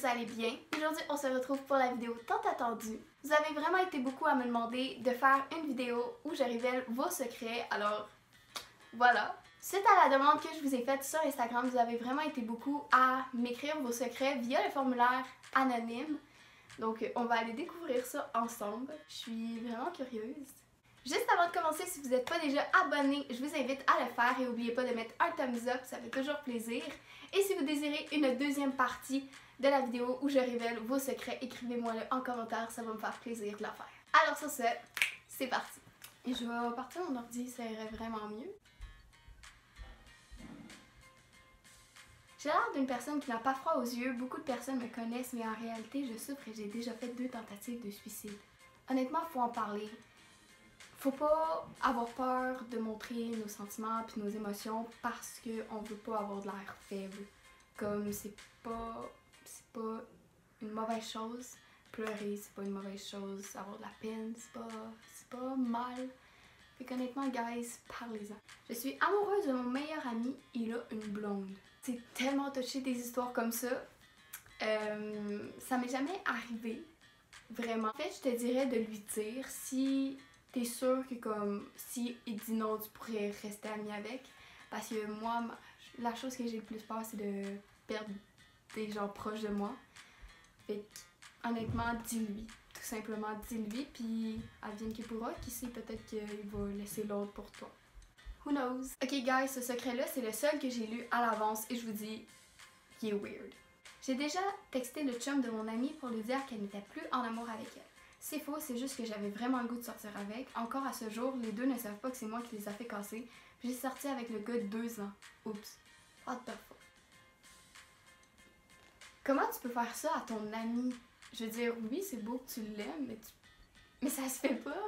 vous allez bien. Aujourd'hui, on se retrouve pour la vidéo tant attendue. Vous avez vraiment été beaucoup à me demander de faire une vidéo où je révèle vos secrets, alors voilà. Suite à la demande que je vous ai faite sur Instagram, vous avez vraiment été beaucoup à m'écrire vos secrets via le formulaire anonyme. Donc on va aller découvrir ça ensemble. Je suis vraiment curieuse. Juste avant de commencer, si vous n'êtes pas déjà abonné, je vous invite à le faire et n'oubliez pas de mettre un thumbs up, ça fait toujours plaisir. Et si vous désirez une deuxième partie de la vidéo où je révèle vos secrets, écrivez-moi-le en commentaire, ça va me faire plaisir de la faire. Alors sur ce, c'est parti. Et je vais partir mon ordi, ça irait vraiment mieux. J'ai l'air d'une personne qui n'a pas froid aux yeux, beaucoup de personnes me connaissent, mais en réalité je souffre et j'ai déjà fait 2 tentatives de suicide. Honnêtement, faut en parler. Faut pas avoir peur de montrer nos sentiments puis nos émotions parce qu'on veut pas avoir de l'air faible. Comme c'est pas une mauvaise chose. Pleurer, c'est pas une mauvaise chose. Avoir de la peine, c'est pas mal. Fait qu'honnêtement, guys, parlez-en. Je suis amoureuse de mon meilleur ami, il a une blonde. C'est tellement touché des histoires comme ça. Ça m'est jamais arrivé, vraiment. En fait, je te dirais de lui dire si t'es sûr que comme si il dit non, tu pourrais rester amie avec. Parce que moi, la chose que j'ai le plus peur, c'est de perdre des gens proches de moi. Fait que, honnêtement, dis-lui. Tout simplement, dis-lui, puis advienne qui pourra. Qui sait, peut-être qu'il va laisser l'autre pour toi. Who knows? Ok guys, ce secret-là, c'est le seul que j'ai lu à l'avance et je vous dis, il est weird. J'ai déjà texté le chum de mon amie pour lui dire qu'elle n'était plus en amour avec elle. C'est faux, c'est juste que j'avais vraiment le goût de sortir avec. Encore à ce jour, les deux ne savent pas que c'est moi qui les a fait casser. J'ai sorti avec le gars de 2 ans. Oups. What the fuck? Comment tu peux faire ça à ton ami? Je veux dire, oui, c'est beau que tu l'aimes, mais ça se fait pas.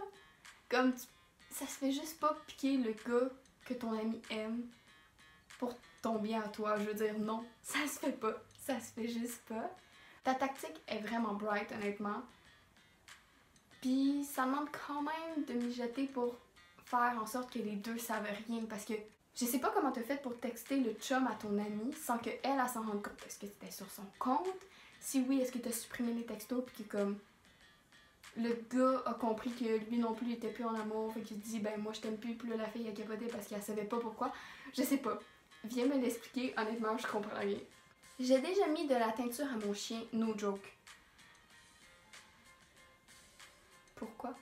Comme ça se fait juste pas piquer le gars que ton ami aime pour ton bien à toi. Je veux dire, non, ça se fait pas. Ça se fait juste pas. Ta tactique est vraiment bright, honnêtement. Puis ça demande quand même de mijoter pour faire en sorte que les deux savent rien. Parce que je sais pas comment t'as fait pour texter le chum à ton ami sans qu'elle s'en rende compte. Est-ce que c'était sur son compte? Si oui, est-ce que t'as supprimé les textos puis que comme le gars a compris que lui non plus il était plus en amour, fait qu'il dit ben moi je t'aime plus, puis là la fille a capoté parce qu'elle savait pas pourquoi. Je sais pas. Viens me l'expliquer, honnêtement je comprends rien. J'ai déjà mis de la teinture à mon chien, no joke. Pourquoi?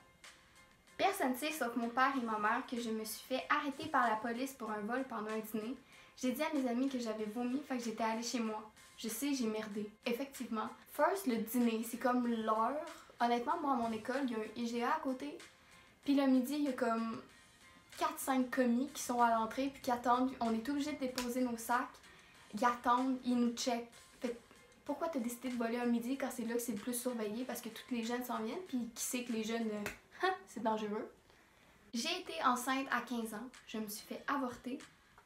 Personne ne sait sauf mon père et ma mère que je me suis fait arrêter par la police pour un vol pendant un dîner. J'ai dit à mes amis que j'avais vomi, fait que j'étais allée chez moi. Je sais, j'ai merdé. Effectivement. First, le dîner, c'est comme l'heure. Honnêtement, moi, à mon école, il y a un IGA à côté. Puis le midi, il y a comme 4-5 commis qui sont à l'entrée puis qui attendent. On est obligé de déposer nos sacs. Ils attendent, ils nous checkent. Fait que pourquoi t'as décidé de voler un midi quand c'est là que c'est le plus surveillé? Parce que tous les jeunes s'en viennent, puis qui sait que les jeunes... c'est dangereux. J'ai été enceinte à 15 ans. Je me suis fait avorter.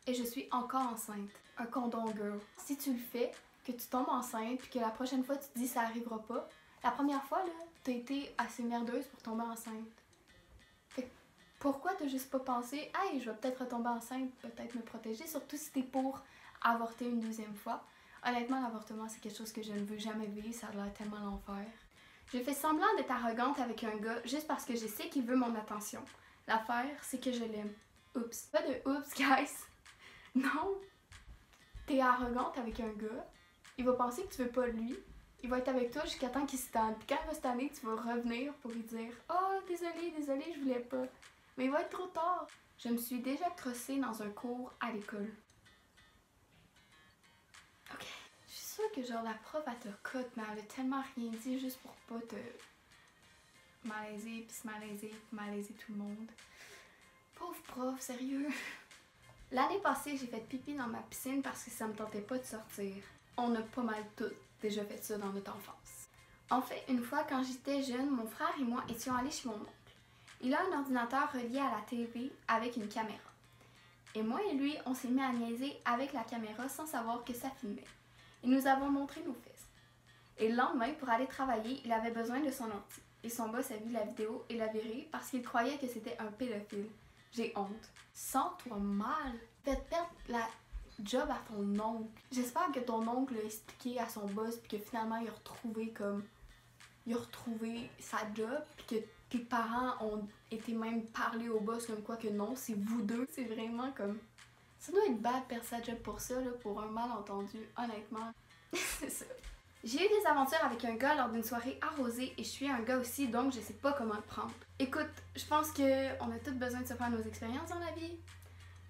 Et je suis encore enceinte. Un condom, girl. Si tu le fais, que tu tombes enceinte, puis que la prochaine fois tu te dis ça arrivera pas, la première fois, là, t'as été assez merdeuse pour tomber enceinte. Fait que pourquoi t'as juste pas pensé, hey, je vais peut-être retomber enceinte, peut-être me protéger, surtout si t'es pour avorter une 2e fois. Honnêtement, l'avortement, c'est quelque chose que je ne veux jamais vivre, ça a l'air tellement l'enfer. J'ai fait semblant d'être arrogante avec un gars juste parce que je sais qu'il veut mon attention. L'affaire, c'est que je l'aime. Oups. Pas de oups, guys. Non. T'es arrogante avec un gars, il va penser que tu veux pas de lui. Il va être avec toi jusqu'à temps qu'il se tanne. Puis quand il va se tanner, tu vas revenir pour lui dire « Oh, désolé, je voulais pas. » Mais il va être trop tard. Je me suis déjà crossée dans un cours à l'école. Ok. Je suis sûre que genre la prof, elle te cote, mais elle a tellement rien dit juste pour pas te malaiser, puis se malaiser, puis malaiser tout le monde. Pauvre prof, sérieux. L'année passée, j'ai fait pipi dans ma piscine parce que ça me tentait pas de sortir. On a pas mal tous déjà fait ça dans notre enfance. En fait, une fois quand j'étais jeune, mon frère et moi étions allés chez mon oncle. Il a un ordinateur relié à la TV avec une caméra. Et moi et lui, on s'est mis à niaiser avec la caméra sans savoir que ça filmait. Et nous avons montré nos fesses. Et le lendemain, pour aller travailler, il avait besoin de son ordi. Et son boss a vu la vidéo et l'a viré parce qu'il croyait que c'était un pédophile. J'ai honte. Sens-toi mal. Faites perdre la job à ton oncle. J'espère que ton oncle l'a expliqué à son boss puis que finalement il a retrouvé sa job puis que tes parents ont été même parler au boss comme quoi que non, c'est vous deux. C'est vraiment comme... Ça doit être bad de perdre sa job pour ça, là, pour un malentendu, honnêtement. C'est ça. J'ai eu des aventures avec un gars lors d'une soirée arrosée et je suis un gars aussi, donc je sais pas comment le prendre. Écoute, je pense qu'on a tous besoin de se faire nos expériences dans la vie.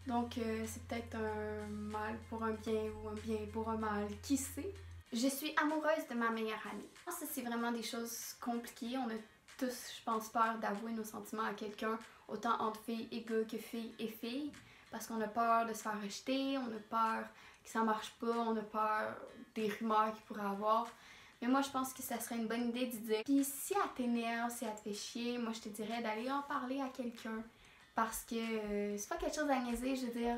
Donc c'est peut-être un mal pour un bien ou un bien pour un mal, qui sait? Je suis amoureuse de ma meilleure amie. Ça, c'est vraiment des choses compliquées. On a tous, je pense, peur d'avouer nos sentiments à quelqu'un, autant entre filles et gars que filles et filles. Parce qu'on a peur de se faire rejeter, on a peur que ça marche pas, on a peur des rumeurs qu'il pourrait avoir. Mais moi, je pense que ça serait une bonne idée de dire. Puis si elle t'énerve, si elle te fait chier, moi je te dirais d'aller en parler à quelqu'un. Parce que c'est pas quelque chose à niaiser, je veux dire,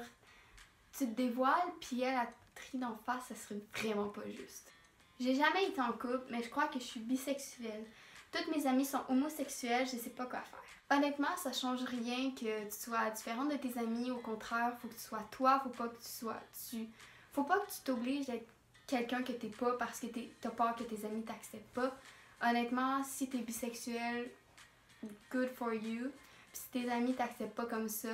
tu te dévoiles, puis elle te trie d'en face, ça serait vraiment pas juste. J'ai jamais été en couple, mais je crois que je suis bisexuelle. Toutes mes amies sont homosexuelles, je sais pas quoi faire. Honnêtement, ça change rien que tu sois différente de tes amis, au contraire, faut que tu sois toi, faut pas que tu t'obliges d'être quelqu'un que t'es pas parce que t'as peur que tes amis t'acceptent pas. Honnêtement, si t'es bisexuel, good for you. Puis si tes amis t'acceptent pas comme ça,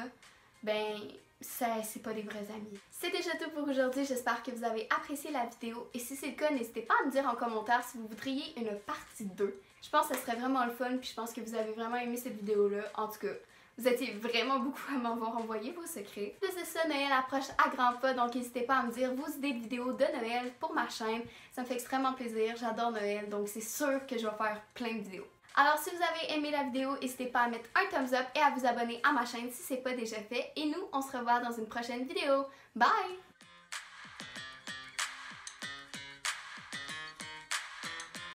ben c'est pas des vrais amis. C'est déjà tout pour aujourd'hui, j'espère que vous avez apprécié la vidéo et si c'est le cas, n'hésitez pas à me dire en commentaire si vous voudriez une partie 2. Je pense que ça serait vraiment le fun puis je pense que vous avez vraiment aimé cette vidéo-là. En tout cas, vous étiez vraiment beaucoup à m'avoir envoyé vos secrets. Plus de ça, Noël approche à grands pas, donc n'hésitez pas à me dire vos idées de vidéos de Noël pour ma chaîne. Ça me fait extrêmement plaisir, j'adore Noël, donc c'est sûr que je vais faire plein de vidéos. Alors si vous avez aimé la vidéo, n'hésitez pas à mettre un thumbs up et à vous abonner à ma chaîne si ce n'est pas déjà fait. Et nous, on se revoit dans une prochaine vidéo. Bye!